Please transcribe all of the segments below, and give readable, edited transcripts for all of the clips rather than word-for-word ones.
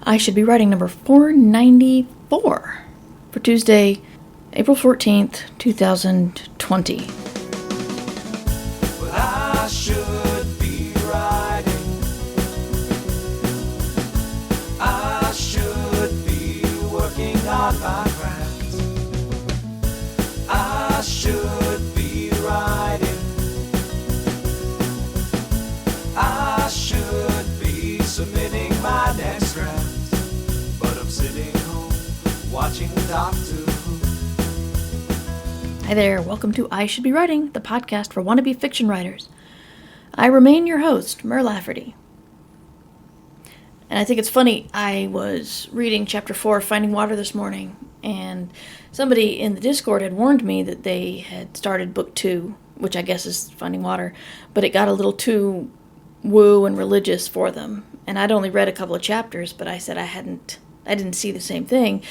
I should be writing number 494 for Tuesday, April 14th, 2020. Well, I should be writing. I should be working on my craft. I should be writing. I should be submitting my next draft. But I'm sitting home watching Doctor Who. Hi there, welcome to I Should Be Writing, the podcast for wannabe fiction writers. I remain your host, Mer Lafferty. And I think it's funny, I was reading Chapter 4 of Finding Water this morning, and somebody in the Discord had warned me that they had started Book 2, which I guess is Finding Water, but it got a little too woo and religious for them. And I'd only read a couple of chapters, but I said I didn't see the same thing.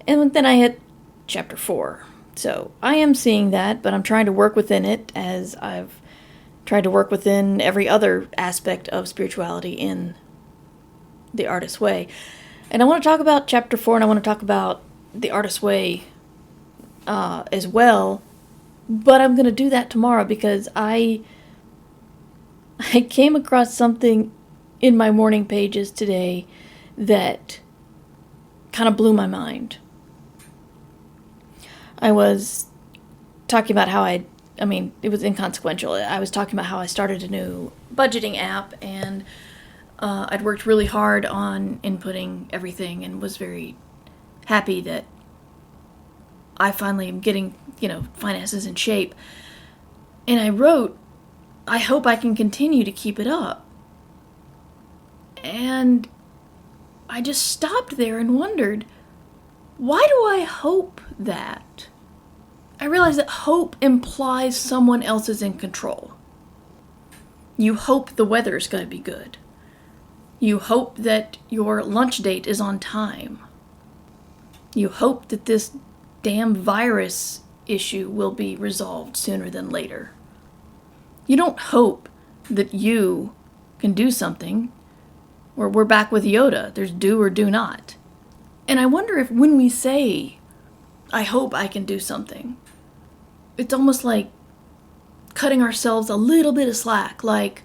And then I hit Chapter 4. So I am seeing that, but I'm trying to work within it as I've tried to work within every other aspect of spirituality in The Artist's Way. And I want to talk about Chapter 4, and I want to talk about The Artist's Way as well, but I'm going to do that tomorrow because I came across something in my morning pages today that kind of blew my mind. I was talking about how it was inconsequential. I was talking about how I started a new budgeting app, and I'd worked really hard on inputting everything and was very happy that I finally am getting, finances in shape. And I wrote, I hope I can continue to keep it up. And I just stopped there and wondered, why do I hope that? I realize that hope implies someone else is in control. You hope the weather is going to be good. You hope that your lunch date is on time. You hope that this damn virus issue will be resolved sooner than later. You don't hope that you can do something, or we're back with Yoda. There's do or do not. And I wonder if when we say, I hope I can do something, it's almost like cutting ourselves a little bit of slack. Like,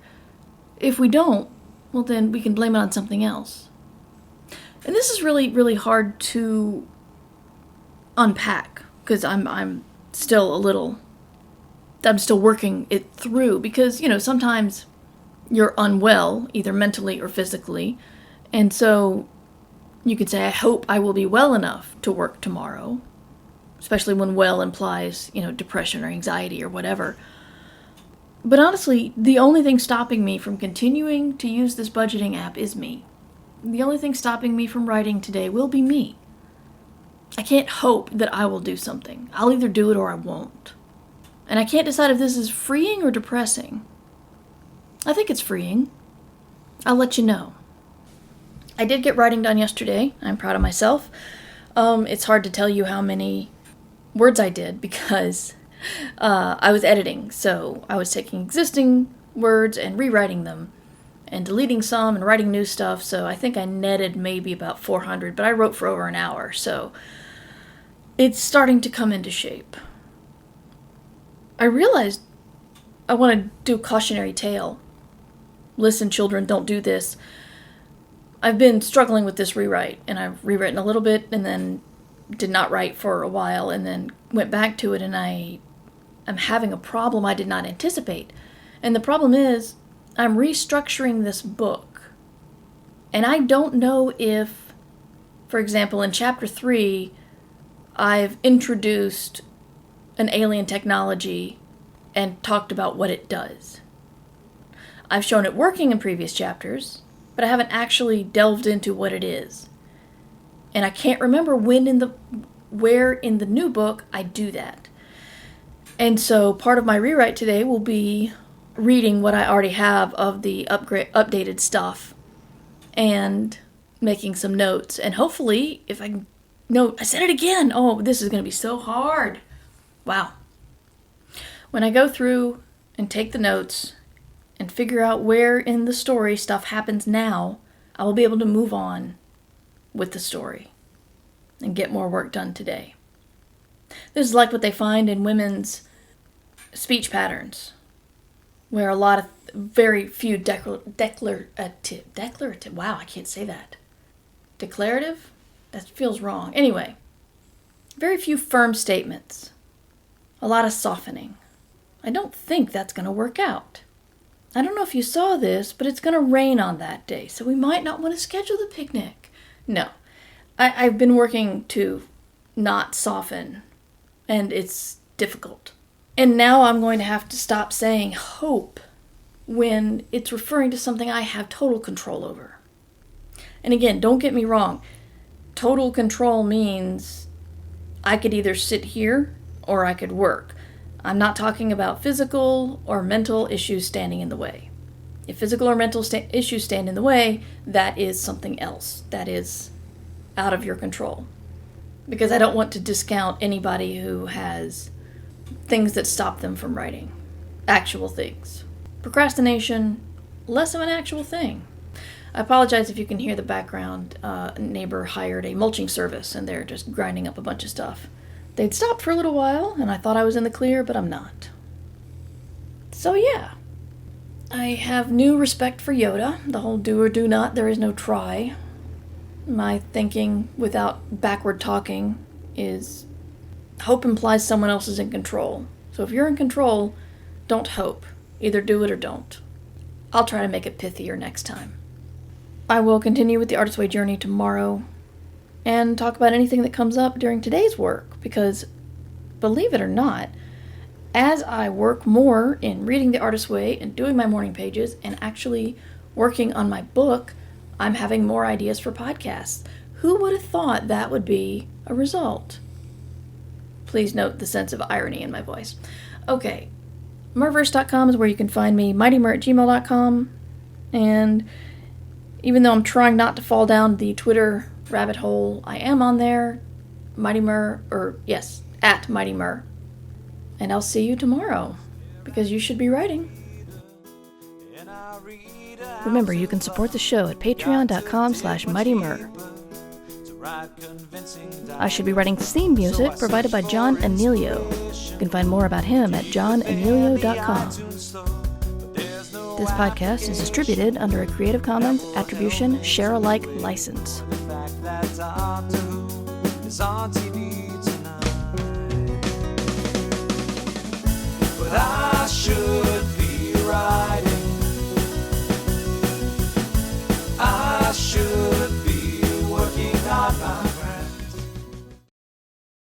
if we don't, well then we can blame it on something else. And this is really, really hard to unpack, because I'm still working it through, because, sometimes you're unwell, either mentally or physically, and so you could say, I hope I will be well enough to work tomorrow, especially when well implies, depression or anxiety or whatever. But honestly, the only thing stopping me from continuing to use this budgeting app is me. The only thing stopping me from writing today will be me. I can't hope that I will do something. I'll either do it or I won't. And I can't decide if this is freeing or depressing. I think it's freeing. I'll let you know. I did get writing done yesterday. I'm proud of myself. It's hard to tell you how many words I did because I was editing. So I was taking existing words and rewriting them and deleting some and writing new stuff. So I think I netted maybe about 400, but I wrote for over an hour. So it's starting to come into shape. I realized I want to do a cautionary tale. Listen, children, don't do this. I've been struggling with this rewrite, and I've rewritten a little bit and then did not write for a while and then went back to it, and I'm having a problem I did not anticipate. And the problem is I'm restructuring this book. And I don't know if, for example, in Chapter 3, I've introduced an alien technology and talked about what it does. I've shown it working in previous chapters, but I haven't actually delved into what it is. And I can't remember where in the new book I do that. And so part of my rewrite today will be reading what I already have of the updated stuff and making some notes. And hopefully, if I can... No, I said it again! Oh, this is going to be so hard. Wow. When I go through and take the notes and figure out where in the story stuff happens now, I will be able to move on with the story and get more work done today. This is like what they find in women's speech patterns, where a lot of very few declarative, wow, I can't say that. Declarative? That feels wrong. Anyway, very few firm statements. A lot of softening. I don't think that's going to work out. I don't know if you saw this, but it's going to rain on that day, so we might not want to schedule the picnic. No. I've been working to not soften, and it's difficult. And now I'm going to have to stop saying hope when it's referring to something I have total control over. And again, don't get me wrong. Total control means I could either sit here or I could work. I'm not talking about physical or mental issues standing in the way. If physical or mental issues stand in the way, that is something else. That is out of your control. Because I don't want to discount anybody who has things that stop them from writing. Actual things. Procrastination, less of an actual thing. I apologize if you can hear the background. A neighbor hired a mulching service and they're just grinding up a bunch of stuff. They'd stopped for a little while and I thought I was in the clear, but I'm not. So yeah. I have new respect for Yoda. The whole do or do not, there is no try. My thinking without backward talking is hope implies someone else is in control. So if you're in control, don't hope. Either do it or don't. I'll try to make it pithier next time. I will continue with the Artist's Way journey tomorrow and talk about anything that comes up during today's work because, believe it or not, as I work more in reading the Artist's Way and doing my morning pages and actually working on my book, I'm having more ideas for podcasts. Who would have thought that would be a result? Please note the sense of irony in my voice. Okay, Murverse.com is where you can find me, mightymur@gmail.com, and even though I'm trying not to fall down the Twitter rabbit hole, I am on there, at Mighty Mur. And I'll see you tomorrow, because you should be writing. Remember, you can support the show at patreon.com/mightymur. I should be writing theme music provided by John Anelio. You can find more about him at johnanelio.com. This podcast is distributed under a Creative Commons Attribution Share-alike license. But I should be writing. I should be working on my